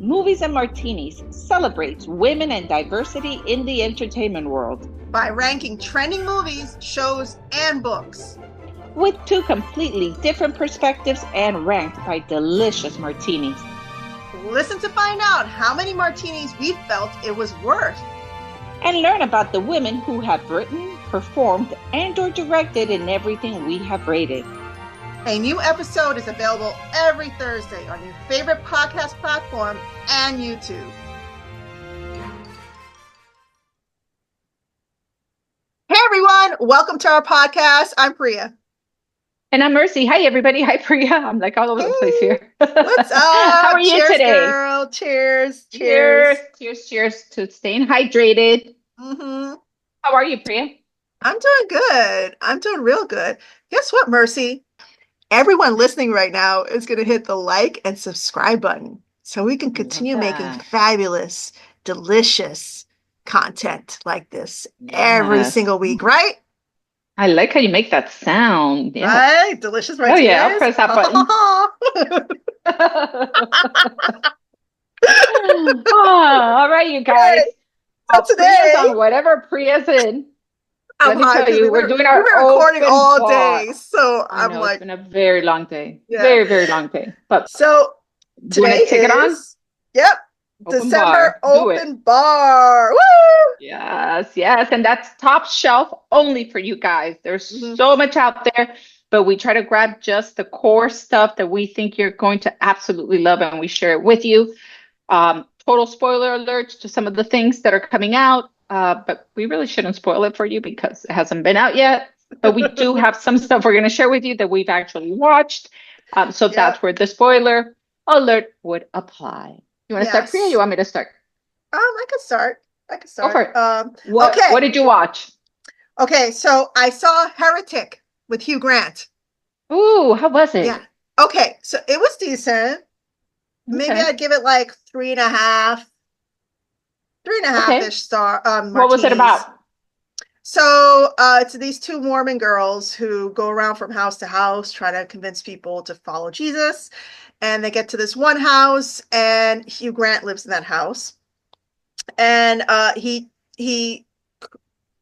Movies and Martinis celebrates women and diversity in the entertainment world by ranking trending movies, shows, and books with two completely different perspectives and ranked by delicious martinis. Listen to find out how many martinis we felt it was worth. And learn about the women who have written, performed, and/or directed in everything we have rated. A new episode is available every Thursday on your favorite podcast platform and YouTube. Hey everyone, welcome to our podcast. I'm Priya. And I'm Mercy. Hi everybody. Hi Priya. I'm like all over the place here. What's up? How are you Cheers, today? Girl. Cheers. Cheers to staying hydrated. Mm-hmm. How are you, Priya? I'm doing good. I'm doing real good. Guess what, Mercy? Everyone listening right now is going to hit the like and subscribe button so we can continue making fabulous, delicious content like this every single week, right? I like how you make that sound. Yeah. Right? Delicious, right? Oh, yeah. I'll press that button. All right, you guys. So today, on whatever Priya's in. Let me tell you, we're doing our recording all day, so I'm like, it's been a very long day, very long day. But so today take it on. Yep, December open bar. Woo! Yes, and that's top shelf only for you guys. There's so much out there, but we try to grab just the core stuff that we think you're going to absolutely love, and we share it with you. Total spoiler alerts to some of the things that are coming out. But we really shouldn't spoil it for you because it hasn't been out yet. But we do have some stuff we're going to share with you that we've actually watched. So that's where the spoiler alert would apply. You want to start, Priya? You want me to start? I could start. Go for it. What did you watch? Okay, so I saw Heretic with Hugh Grant. Ooh, how was it? Yeah. Okay, so it was decent. Maybe I'd give it like 3.5. 3.5-ish star. What was it about? So it's these two Mormon girls who go around from house to house trying to convince people to follow Jesus. And they get to this one house, and Hugh Grant lives in that house. And he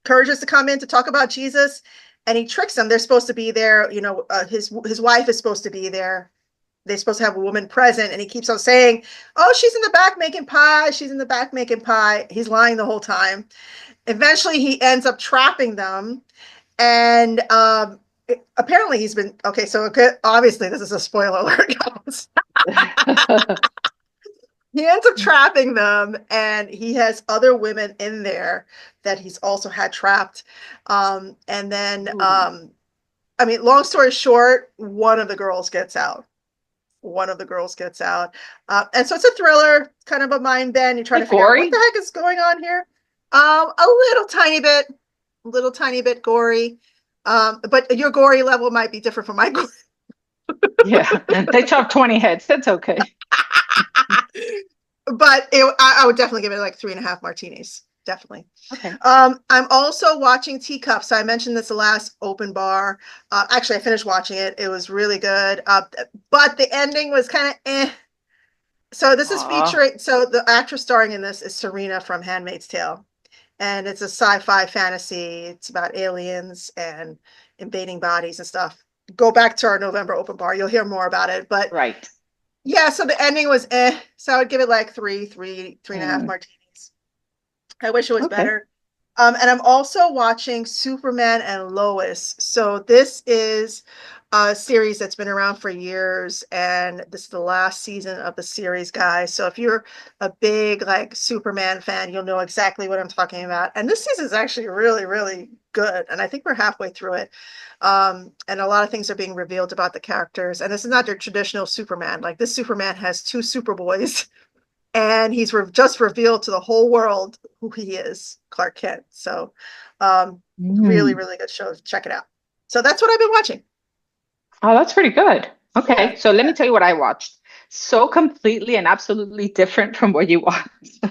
encourages to come in to talk about Jesus, and he tricks them. They're supposed to be there. You know, his wife is supposed to be there. They're supposed to have a woman present, and he keeps on saying, "Oh, she's in the back making pie. She's in the back making pie." He's lying the whole time. Eventually, he ends up trapping them, and apparently he's been okay. So obviously, this is a spoiler alert, guys. He ends up trapping them, and he has other women in there that he's also had trapped. And then, I mean, long story short, one of the girls gets out. And so it's a thriller, kind of a mind bend. You're trying to figure out what the heck is going on here. A little tiny bit gory. But your gory level might be different from my gory. Yeah, they chop 20 heads. That's okay. But I would definitely give it like 3.5 martinis. Definitely. Okay. I'm also watching Teacups. So I mentioned this the last open bar. Actually, I finished watching it. It was really good. But the ending was kind of eh. So this is featuring. So the actress starring in this is Serena from Handmaid's Tale, and it's a sci-fi fantasy. It's about aliens and invading bodies and stuff. Go back to our November open bar. You'll hear more about it. But yeah. So the ending was eh. So I would give it like 3.5 martinis. I wish it was better. And I'm also watching Superman and Lois. So this is a series that's been around for years, and this is the last season of the series, guys. So if you're a big like Superman fan, you'll know exactly what I'm talking about. And this season is actually really, really good. And I think we're halfway through it. And a lot of things are being revealed about the characters. And this is not your traditional Superman. Like this Superman has 2 Superboys. And he's just revealed to the whole world who he is, Clark Kent. So really, really good show. Check it out. So that's what I've been watching. Oh, that's pretty good. Okay, so let me tell you what I watched. So completely and absolutely different from what you watched.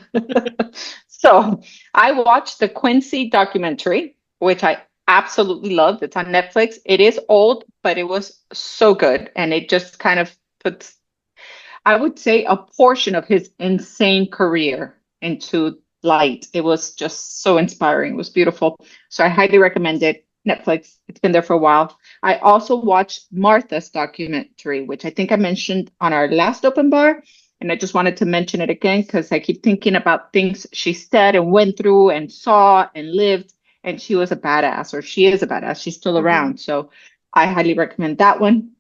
So I watched the Quincy documentary, which I absolutely loved. It's on Netflix. It is old, but it was so good. And it just kind of puts I would say, a portion of his insane career into light. It was just so inspiring. It was beautiful. So I highly recommend it. Netflix, it's been there for a while. I also watched Martha's documentary, which I think I mentioned on our last open bar. And I just wanted to mention it again because I keep thinking about things she said and went through and saw and lived. And she was a badass, or she is a badass. She's still Hmm. around. So I highly recommend that one.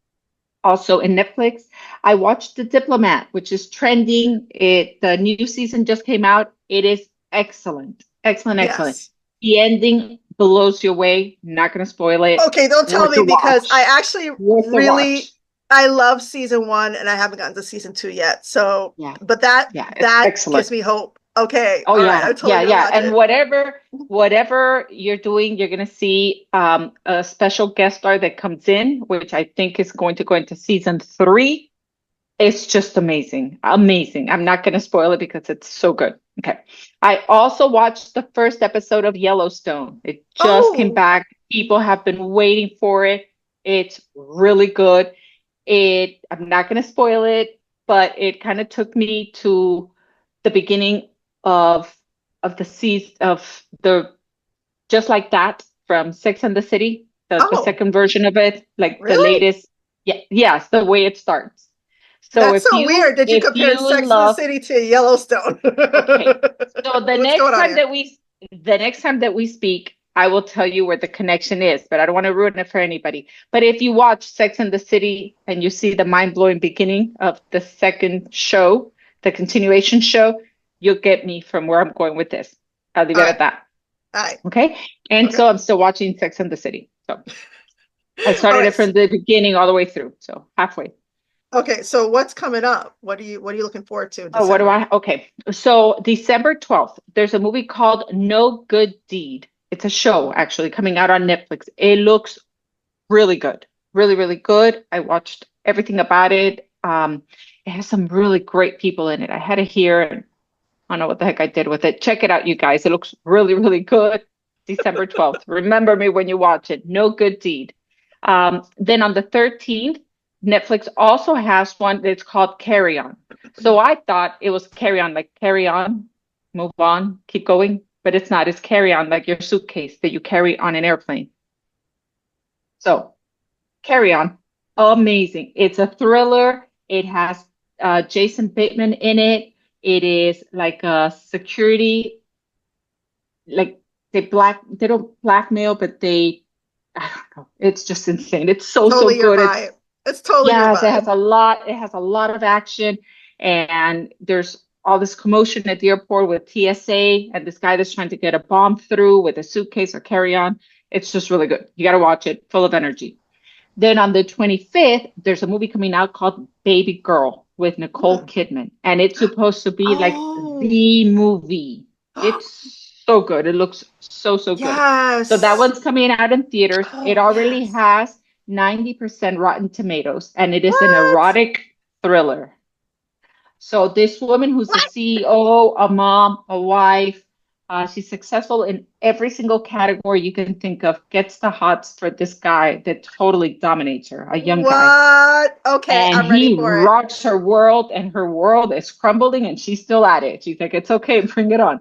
Also in Netflix, I watched The Diplomat, which is trending. The new season just came out. It is excellent. Excellent, excellent. Yes. The ending blows you away. Not going to spoil it. Okay, don't tell Worth me a because I watch. actually Worth a watch. I love season one and I haven't gotten to season two yet. So, Yeah, but that yeah, it's that excellent. gives me hope. Okay, Oh all right, I'm yeah, totally yeah, gonna yeah. watch And it. whatever you're doing, you're gonna see a special guest star that comes in, which I think is going to go into season three. It's just amazing. Amazing. I'm not gonna spoil it because it's so good. Okay. I also watched the first episode of Yellowstone. It just came Oh, back. People have been waiting for it. It's really good. I'm not gonna spoil it, but it kind of took me to the beginning of the season of the just like that from Sex and the City, the oh, second version of it, like the really? latest. Yeah, yes, the way it starts. So That's so weird that you if compared you Sex and the love, City to Yellowstone. okay, so What's going on here? the next time that we speak, I will tell you where the connection is, but I don't want to ruin it for anybody. But if you watch Sex and the City and you see the mind-blowing beginning of the second show, the continuation show, you'll get me from where I'm going with this. I'll leave All it right, at that. all right, Okay. And okay, so I'm still watching Sex and the City. So I all started it right. from the beginning all the way through. So halfway. Okay, so what's coming up? What are you looking forward to in Oh, what do December? I? Okay. So December 12th, there's a movie called No Good Deed. It's a show actually coming out on Netflix. It looks really good. Really, really good. I watched everything about it. It has some really great people in it. I had it here and I don't know what the heck I did with it. Check it out, you guys. It looks really, really good. December 12th. Remember me when you watch it. No Good Deed. Then on the 13th, Netflix also has one that's called Carry On. So I thought it was carry on, like carry on, move on, keep going, but it's not. It's carry on, like your suitcase that you carry on an airplane. So Carry On, amazing. It's a thriller. It has Jason Bateman in it. It is like a security, like they don't blackmail, but I don't know. It's just insane. It's so, so Totally your good. vibe. It's totally your Yes, vibe. it has a lot of action, and there's all this commotion at the airport with TSA and this guy that's trying to get a bomb through with a suitcase or carry on. It's just really good. You got to watch it, full of energy. Then on the 25th, there's a movie coming out called Baby Girl with Nicole Hmm. Kidman, and it's supposed to be like Oh, the movie. It's so good. It looks so, so good. So that yes. one's coming out in theaters. It Oh, already yes. has 90% Rotten Tomatoes, and it is an What? erotic thriller. So this woman who's a What? CEO, a mom, a wife, she's successful in every single category you can think of, gets the hots for this guy that totally dominates her, a young guy. What? Okay, And I'm ready he for it. rocks her world, and her world is crumbling, and she's still at it. She's like, it's okay, bring it on.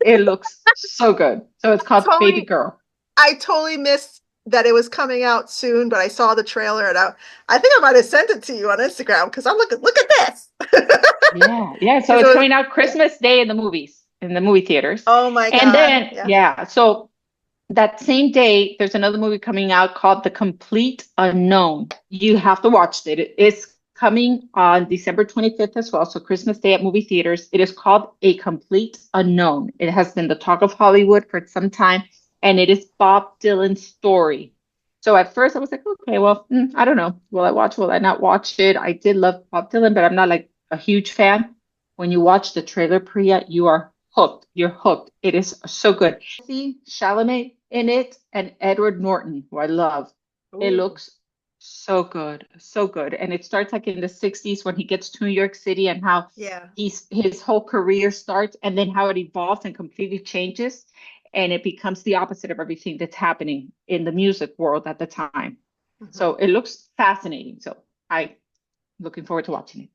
It looks so good. So it's called Baby Totally, Girl. I totally missed that it was coming out soon, but I saw the trailer and I think I might have sent it to you on Instagram because I'm looking, look at this. Yeah, yeah. So Because it it's was, coming out Christmas Day in the movies, in the movie theaters. oh my And God. then, Yeah. yeah, so that same day, there's another movie coming out called The Complete Unknown. You have to watch it. It is coming on December 25th as well, so Christmas Day at movie theaters. It is called A Complete Unknown. It has been the talk of Hollywood for some time, and it is Bob Dylan's story. So at first I was like, okay, well, I don't know. Will I watch? Will I not watch it? I did love Bob Dylan, but I'm not like a huge fan. When you watch the trailer, Priya, you are hooked. You're hooked. It is so good. See Chalamet in it and Edward Norton, who I love. It Ooh, looks so good, so good. And it starts like in the 60s when he gets to New York City and how yeah. his whole career starts and then how it evolves and completely changes. And it becomes the opposite of everything that's happening in the music world at the time. Mhm. So it looks fascinating. So I looking forward to watching it.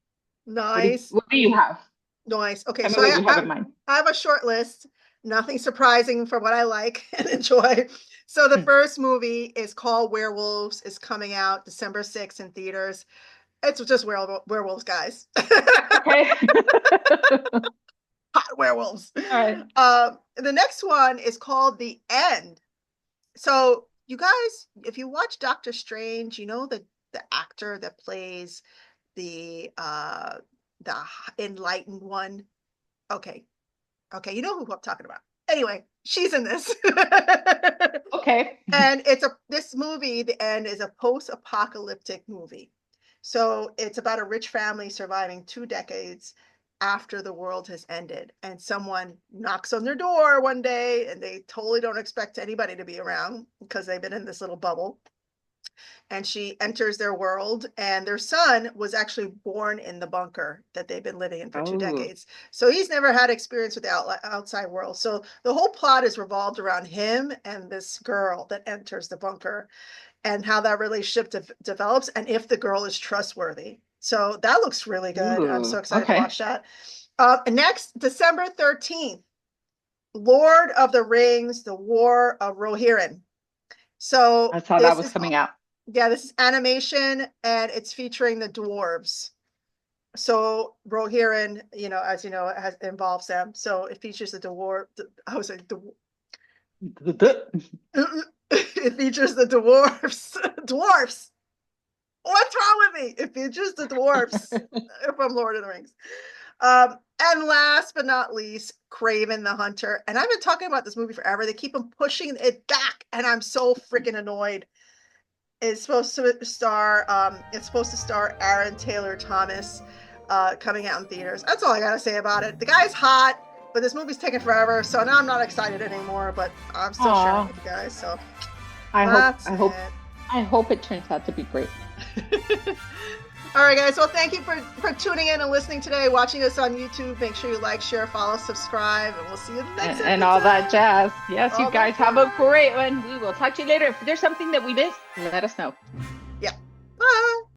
Nice. What do you have? Nice. Okay, Tell me so what you have in mind. I have a short list. Nothing surprising for what I like and enjoy. So the first movie is called Werewolves. Is coming out December 6th in theaters. It's just werewolves, guys. Okay. Hot werewolves. All right. The next one is called The End. So you guys, if you watch Doctor Strange, you know the actor that plays the enlightened one. Okay, you know who I'm talking about. Anyway, she's in this. Okay. And this movie, The End, is a post-apocalyptic movie. So it's about a rich family surviving 2 decades after the world has ended, and someone knocks on their door one day and they totally don't expect anybody to be around because they've been in this little bubble. And she enters their world, and their son was actually born in the bunker that they've been living in for 2 decades. So he's never had experience with the outside world. So the whole plot is revolved around him and this girl that enters the bunker, and how that relationship develops, and if the girl is trustworthy. So that looks really good. I'm so excited to watch that. Next, December 13th, Lord of the Rings, The War of Rohirrim. So I saw that was coming out. Yeah, this is animation, and it's featuring the dwarves. So Rohirrim, as you know, involves them. So it features the dwarf. I was like, it features the dwarves. Dwarves. What's wrong with me? It features the dwarves from Lord of the Rings. And last but not least, Kraven the Hunter. And I've been talking about this movie forever. They keep on pushing it back, and I'm so freaking annoyed. It's supposed to star Aaron Taylor Thomas, coming out in theaters. That's all I gotta say about it. The guy's hot, but this movie's taking forever, so now I'm not excited anymore. But I'm still sharing with you guys. So I hope it turns out to be great. All right, guys. Well, thank you for tuning in and listening today, watching us on YouTube. Make sure you like, share, follow, subscribe, and we'll see you in the next episode. And all that jazz. Yes, you guys have a great one. We will talk to you later. If there's something that we missed, let us know. Yeah. Bye.